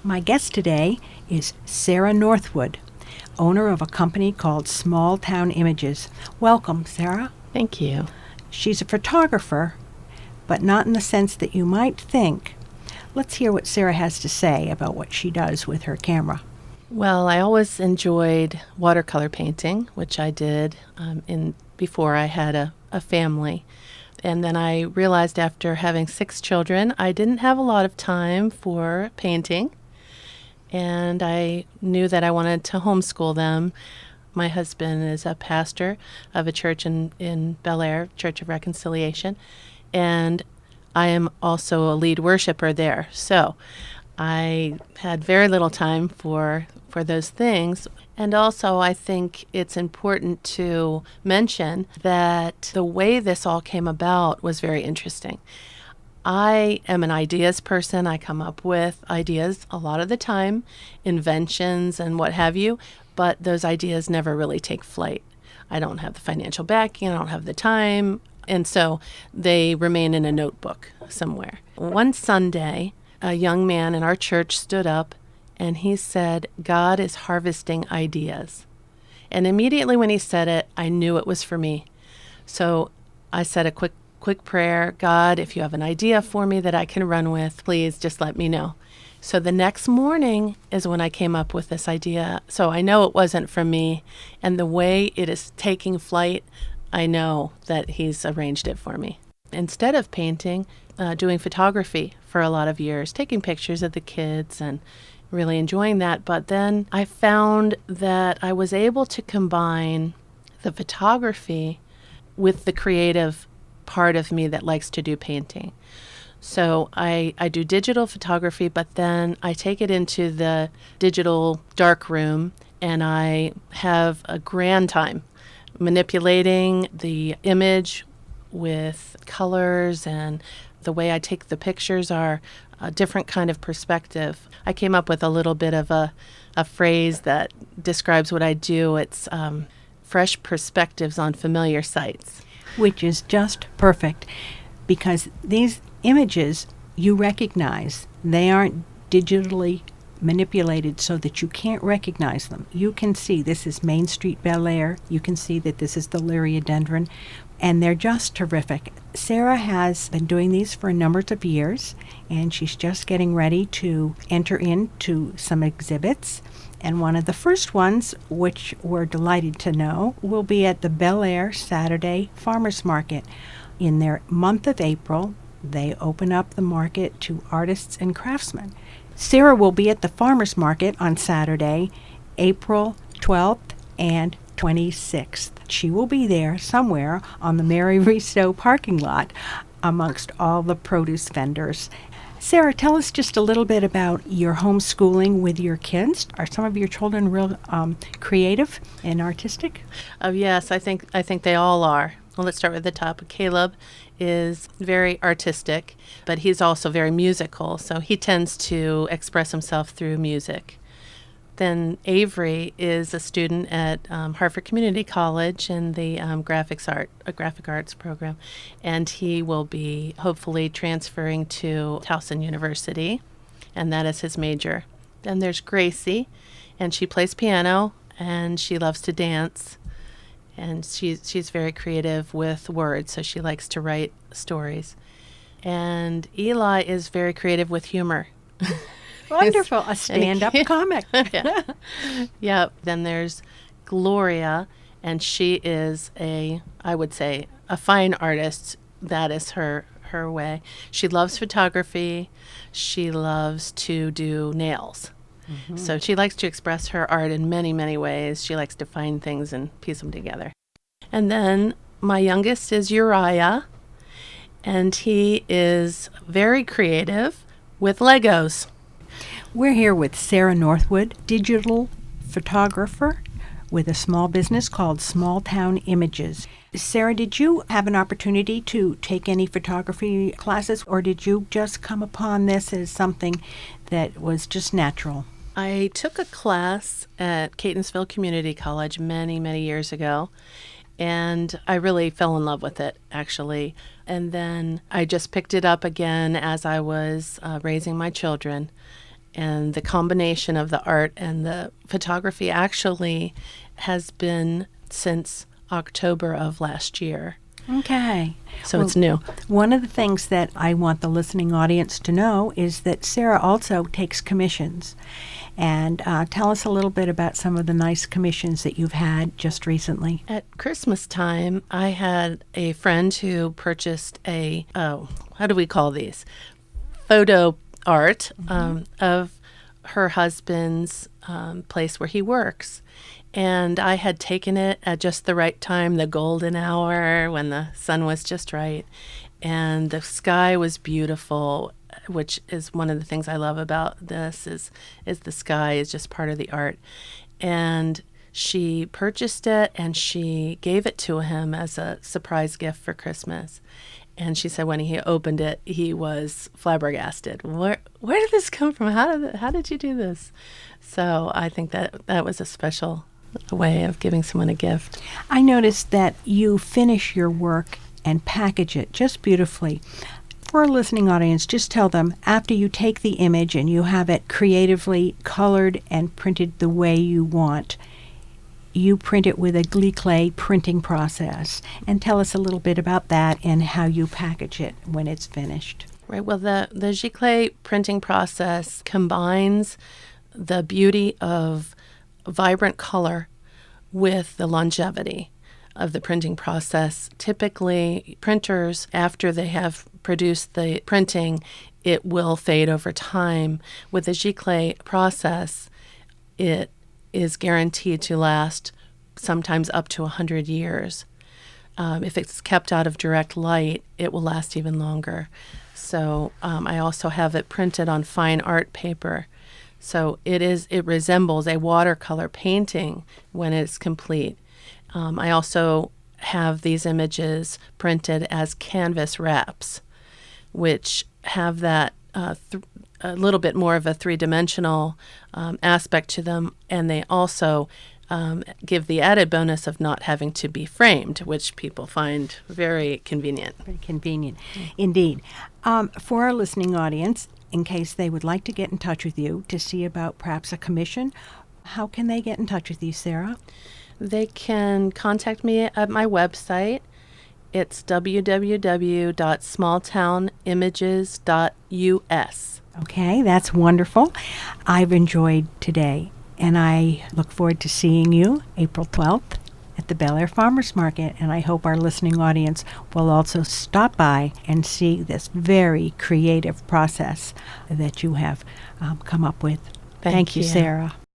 My guest today is Sarah Northwood, owner of a company called Small Town Images. Welcome, Sarah. Thank you. She's a photographer, but not in the sense that you might think. Let's hear what Sarah has to say about what she does with her camera. Well, I always enjoyed watercolor painting, which I did before I had a family. And then I realized after having 6 children, I didn't have a lot of time for painting. And I knew that I wanted to homeschool them. My husband is a pastor of a church in Bel Air, Church of Reconciliation. And I am also a lead worshiper there. So I had very little time for those things. And also, I think it's important to mention that the way this all came about was very interesting. I am an ideas person. I come up with ideas a lot of the time, inventions and what have you, but those ideas never really take flight. I don't have the financial backing, I don't have the time, and so they remain in a notebook somewhere. One Sunday, a young man in our church stood up and he said, "God is harvesting ideas." And immediately when he said it, I knew it was for me. So I said a quick prayer. "God, if you have an idea for me that I can run with, please just let me know." So the next morning is when I came up with this idea. So I know it wasn't from me. And the way it is taking flight, I know that he's arranged it for me. Instead of painting, doing photography for a lot of years, taking pictures of the kids and really enjoying that. But then I found that I was able to combine the photography with the creative part of me that likes to do painting. So I do digital photography, but then I take it into the digital dark room and I have a grand time manipulating the image with colors, and the way I take the pictures are a different kind of perspective. I came up with a little bit of a phrase that describes what I do. It's fresh perspectives on familiar sights. Which is just perfect, because these images you recognize, they aren't digitally manipulated so that you can't recognize them. You can see this is Main Street Bel Air. You can see that this is the Liriodendron, and they're just terrific. Sarah has been doing these for a number of years, and she's just getting ready to enter into some exhibits. And one of the first ones, which we're delighted to know, will be at the Bel Air Saturday Farmers Market. In their month of April, they open up the market to artists and craftsmen. Sarah will be at the Farmers Market on Saturday, April 12th and 26th. She will be there somewhere on the Mary Risto parking lot amongst all the produce vendors. Sarah, tell us just a little bit about your homeschooling with your kids. Are some of your children real creative and artistic? Yes, I think they all are. Well, let's start with the top. Caleb is very artistic, but he's also very musical, so he tends to express himself through music. Then Avery is a student at Hartford Community College in the graphic arts program, and he will be hopefully transferring to Towson University, and that is his major. Then there's Gracie, and she plays piano, and she loves to dance, and she's very creative with words, so she likes to write stories. And Eli is very creative with humor. Wonderful, a stand-up comic. Yeah. Yep. Then there's Gloria, and she is I would say, a fine artist. That is her way. She loves photography. She loves to do nails. Mm-hmm. So she likes to express her art in many, many ways. She likes to find things and piece them together. And then my youngest is Uriah, and he is very creative with Legos. We're here with Sarah Northwood, digital photographer with a small business called Small Town Images. Sarah, did you have an opportunity to take any photography classes, or did you just come upon this as something that was just natural? I took a class at Catonsville Community College many, many years ago, and I really fell in love with it, actually. And then I just picked it up again as I was raising my children. And the combination of the art and the photography actually has been since October of last year. Okay. So Well, it's new. One of the things that I want the listening audience to know is that Sarah also takes commissions. And tell us a little bit about some of the nice commissions that you've had just recently. At Christmas time, I had a friend who purchased how do we call these? Photo art of her husband's place where he works. And I had taken it at just the right time, the golden hour when the sun was just right. And the sky was beautiful, which is one of the things I love about this is the sky is just part of the art. And she purchased it and she gave it to him as a surprise gift for Christmas. And she said when he opened it, he was flabbergasted. Where did this come from? How did you do this? So I think that was a special way of giving someone a gift. I noticed that you finish your work and package it just beautifully. For a listening audience, just tell them after you take the image and you have it creatively colored and printed the way you want, you print it with a glyclay printing process. And tell us a little bit about that and how you package it when it's finished. Right. Well, the glyclay printing process combines the beauty of vibrant color with the longevity of the printing process. Typically, printers, after they have produced the printing, it will fade over time. With the glyclay process, it is guaranteed to last sometimes up to 100 years. If it's kept out of direct light, it will last even longer. So I also have it printed on fine art paper. So it resembles a watercolor painting when it's complete. I also have these images printed as canvas wraps, which have that a little bit more of a three-dimensional aspect to them, and they also give the added bonus of not having to be framed, which people find very convenient. Very convenient, indeed. For our listening audience, in case they would like to get in touch with you to see about perhaps a commission, how can they get in touch with you, Sarah? They can contact me at my website. It's www.smalltownimages.us. Okay, that's wonderful. I've enjoyed today, and I look forward to seeing you April 12th at the Bel Air Farmers Market, and I hope our listening audience will also stop by and see this very creative process that you have come up with. Thank you, Sarah.